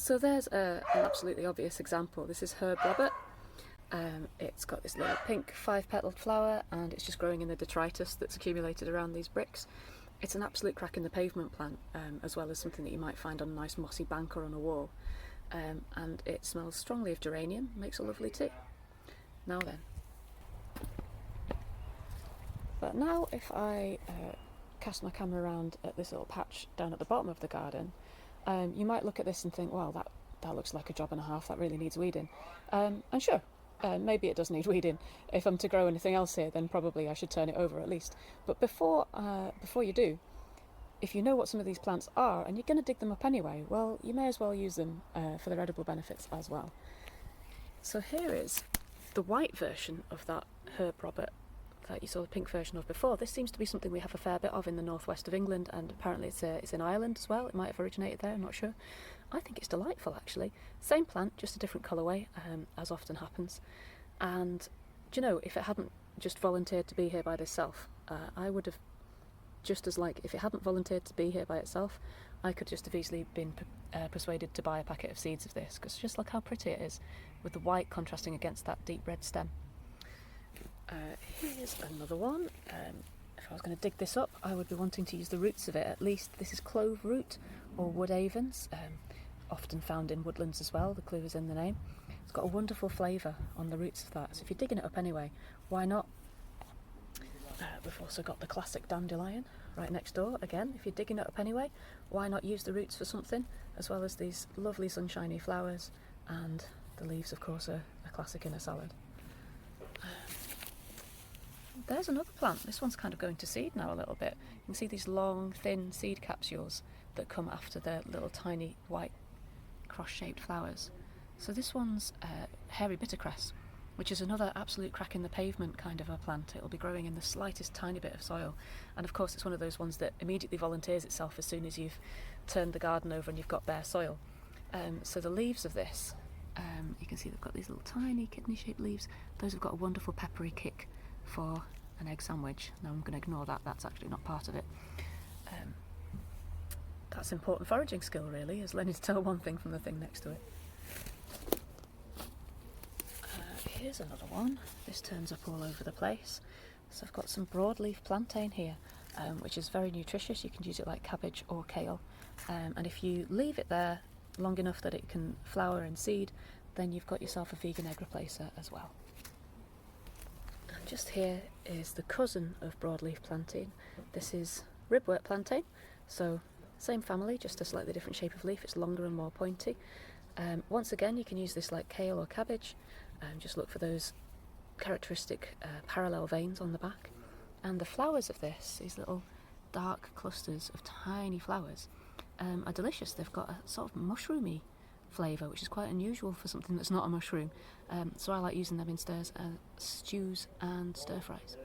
So there's an absolutely obvious example. This is Herb Robert. It's got this little pink 5-petalled flower, and it's just growing in the detritus that's accumulated around these bricks. It's an absolute crack in the pavement plant, as well as something that you might find on a nice mossy bank or on a wall. And it smells strongly of geranium, makes a lovely tea. Now then. But now if I cast my camera around at this little patch down at the bottom of the garden, you might look at this and think, well, that looks like a job and a half, that really needs weeding. And sure, maybe it does need weeding. If I'm to grow anything else here, then probably I should turn it over at least. But before you do, if you know what some of these plants are and you're going to dig them up anyway, well, you may as well use them for their edible benefits as well. So here is the white version of that Herb Robert that you saw the pink version of before. This seems to be something we have a fair bit of in the northwest of England, and apparently it's in Ireland as well. It might have originated there, I'm not sure. I think it's delightful actually. Same plant, just a different colourway, as often happens. And do you know, if it hadn't just volunteered to be here by itself, I would have just as if it hadn't volunteered to be here by itself, I could just have easily been persuaded to buy a packet of seeds of this, because just look how pretty it is, with the white contrasting against that deep red stem. Here's another one. If I was going to dig this up, I would be wanting to use the roots of it at least. This is Clove Root, or wood avens, often found in woodlands as well, the clue is in the name. It's got a wonderful flavour on the roots of that, so if you're digging it up anyway, why not? We've also got the classic dandelion right next door. Again, if you're digging it up anyway, why not use the roots for something, as well as these lovely sunshiny flowers, and the leaves of course are a classic in a salad. There's another plant. This one's kind of going to seed now a little bit. You can see these long, thin seed capsules that come after the little tiny white cross-shaped flowers. So this one's Hairy Bittercress, which is another absolute crack in the pavement kind of a plant. It'll be growing in the slightest tiny bit of soil. And of course it's one of those ones that immediately volunteers itself as soon as you've turned the garden over and you've got bare soil. So the leaves of this, you can see they've got these little tiny kidney-shaped leaves. Those have got a wonderful peppery kick for an egg sandwich. Now I'm going to ignore that, that's actually not part of it. That's important foraging skill really, is learning to tell one thing from the thing next to it. Here's another one. This turns up all over the place. So I've got some broadleaf plantain here, which is very nutritious. You can use it like cabbage or kale, and if you leave it there long enough that it can flower and seed, then you've got yourself a vegan egg replacer as well. And just here is the cousin of broadleaf plantain. This is Ribwort Plantain, so same family, just a slightly different shape of leaf. It's longer and more pointy. Once again, you can use this like kale or cabbage. Just look for those characteristic parallel veins on the back. And the flowers of this, these little dark clusters of tiny flowers, are delicious. They've got a sort of mushroomy flavour, which is quite unusual for something that's not a mushroom. So I like using them in stews and stir fries.